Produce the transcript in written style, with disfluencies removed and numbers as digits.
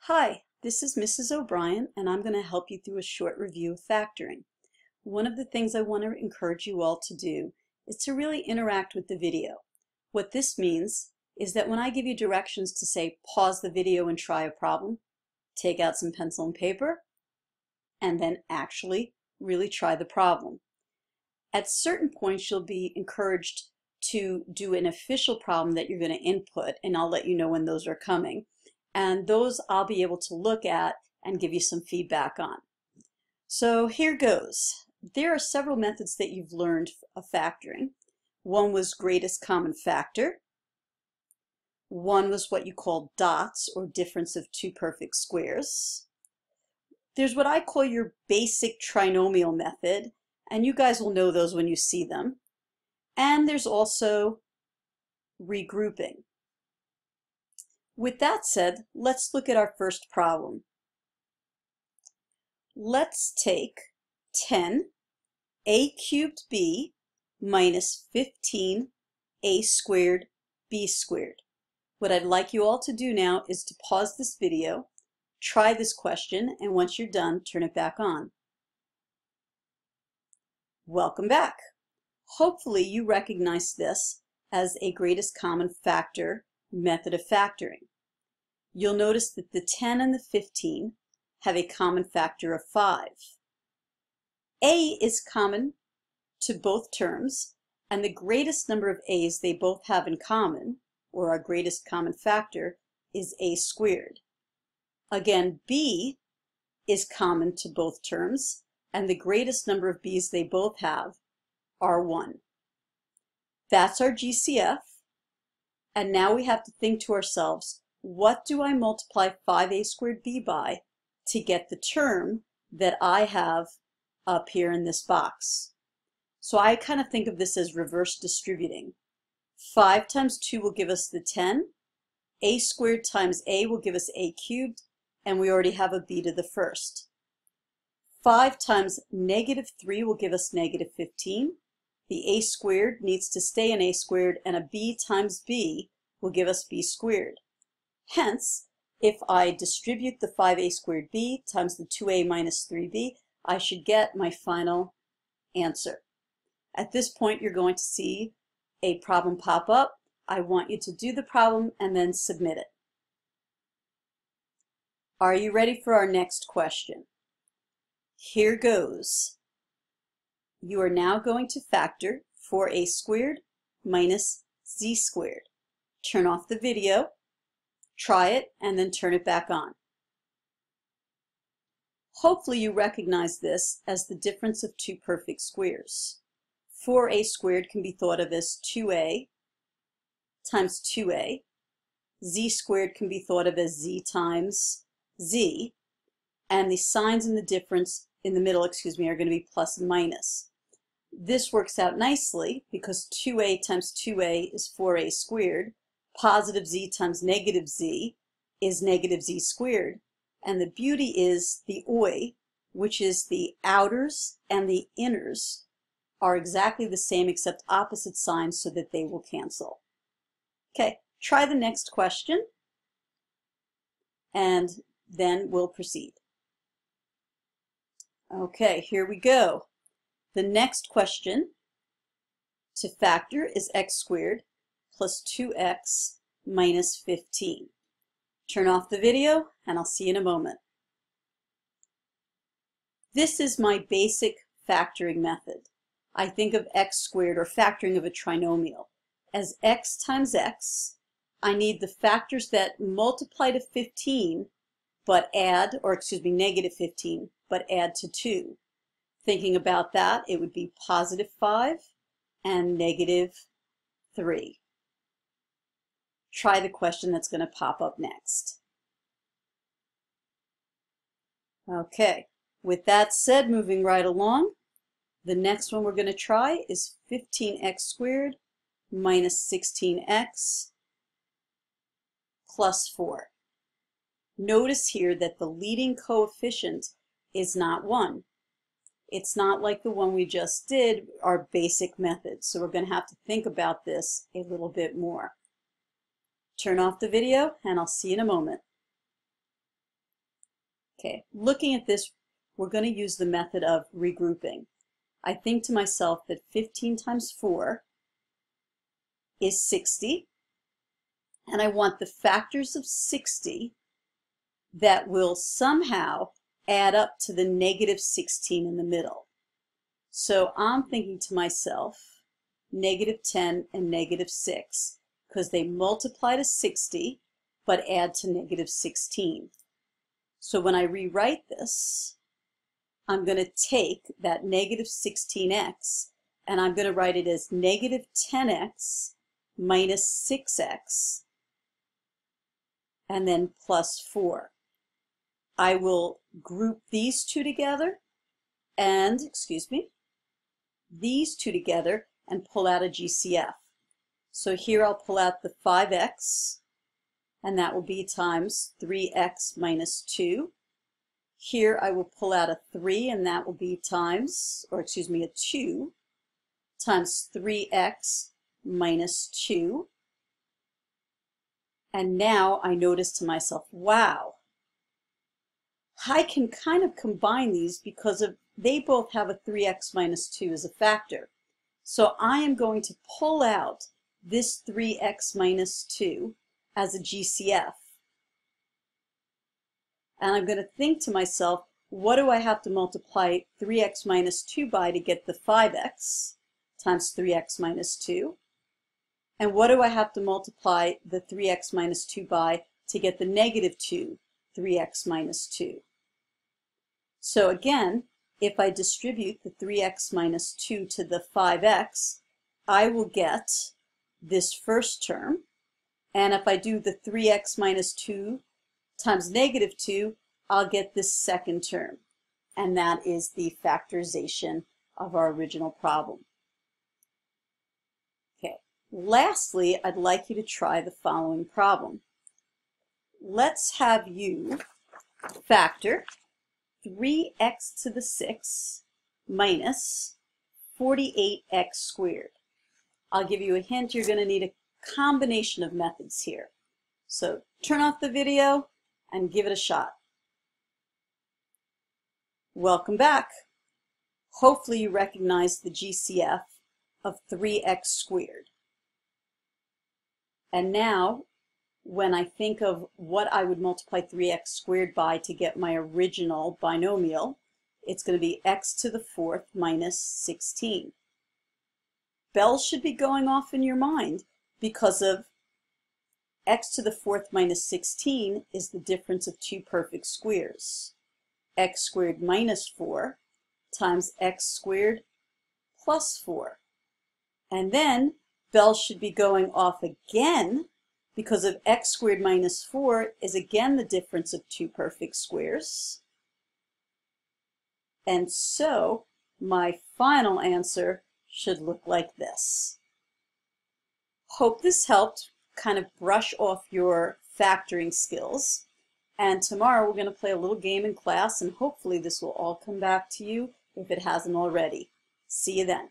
Hi, this is Mrs. O'Brien, and I'm going to help you through a short review of factoring. One of the things I want to encourage you all to do is to really interact with the video. What this means is that when I give you directions to say pause the video and try a problem, take out some pencil and paper, and then actually really try the problem. At certain points you'll be encouraged to do an official problem that you're going to input, and I'll let you know when those are coming. And those I'll be able to look at and give you some feedback on. So here goes. There are several methods that you've learned of factoring. One was greatest common factor. One was what you call dots, or difference of two perfect squares. There's what I call your basic trinomial method, and you guys will know those when you see them. And there's also regrouping. With that said, let's look at our first problem. Let's take 10a cubed b minus 15a squared b squared. What I'd like you all to do now is to pause this video, try this question, and once you're done, turn it back on. Welcome back. Hopefully you recognize this as a greatest common factor method of factoring. You'll notice that the 10 and the 15 have a common factor of 5. A is common to both terms, and the greatest number of a's they both have in common, or our greatest common factor, is a squared. Again, b is common to both terms, and the greatest number of b's they both have are 1. That's our GCF, and now we have to think to ourselves, what do I multiply 5a squared b by to get the term that I have up here in this box? So I kind of think of this as reverse distributing. 5 times 2 will give us the 10. A squared times a will give us a cubed, and we already have a b to the first. 5 times negative 3 will give us negative 15. The a squared needs to stay an a squared, and a b times b will give us b squared. Hence, if I distribute the 5a squared b times the 2a minus 3b, I should get my final answer. At this point, you're going to see a problem pop up. I want you to do the problem and then submit it. Are you ready for our next question? Here goes. You are now going to factor 4a squared minus z squared. Turn off the video, try it, and then turn it back on. Hopefully you recognize this as the difference of two perfect squares. 4a squared can be thought of as 2a times 2a. Z squared can be thought of as z times z. And the signs in the difference in the middle, are going to be plus and minus. This works out nicely because 2a times 2a is 4a squared. Positive z times negative z is negative z squared. And the beauty is the oi, which is the outers and the inners, are exactly the same except opposite signs so that they will cancel. Okay, try the next question and then we'll proceed. Okay, here we go. The next question to factor is x squared plus 2x minus 15. Turn off the video and I'll see you in a moment. This is my basic factoring method. I think of x squared, or factoring of a trinomial, as x times x. I need the factors that multiply to 15 but add, negative 15, but add to 2. Thinking about that, it would be positive 5 and negative 3. Try the question that's going to pop up next. Okay, with that said, moving right along, the next one we're going to try is 15x squared minus 16x plus 4. Notice here that the leading coefficient is not 1. It's not like the one we just did, our basic method. So we're going to have to think about this a little bit more. Turn off the video and I'll see you in a moment. Okay, looking at this, we're going to use the method of regrouping. I think to myself that 15 times 4 is 60, and I want the factors of 60 that will somehow add up to the negative 16 in the middle. So I'm thinking to myself, negative 10 and negative 6, because they multiply to 60, but add to negative 16. So when I rewrite this, I'm going to take that negative 16x, and I'm going to write it as negative 10x minus 6x, and then plus 4. I will group these two together and, these two together and pull out a GCF. So here I'll pull out the 5x, and that will be times 3x minus 2. Here I will pull out a 3, and that will be times, a 2 times 3x minus 2. And now I notice to myself, wow, I can kind of combine these because they both have a 3x minus 2 as a factor. So I am going to pull out this 3x minus 2 as a GCF. And I'm going to think to myself, what do I have to multiply 3x minus 2 by to get the 5x times 3x minus 2? And what do I have to multiply the 3x minus 2 by to get the negative 2, 3x minus 2? So again, if I distribute the 3x minus 2 to the 5x, I will get this first term. And if I do the 3x minus 2 times negative 2, I'll get this second term. And that is the factorization of our original problem. Okay. Lastly, I'd like you to try the following problem. Let's have you factor 3x to the 6 minus 48x squared. I'll give you a hint, you're going to need a combination of methods here. So turn off the video and give it a shot. Welcome back. Hopefully you recognize the GCF of 3x squared. And now, when I think of what I would multiply 3x squared by to get my original binomial, it's going to be x to the 4th minus 16. Bells should be going off in your mind because of x to the 4th minus 16 is the difference of two perfect squares. X squared minus 4 times x squared plus 4. And then bells should be going off again because of x squared minus 4 is again the difference of two perfect squares. And so my final answer should look like this. Hope this helped kind of brush off your factoring skills. And tomorrow we're going to play a little game in class, and hopefully this will all come back to you if it hasn't already. See you then.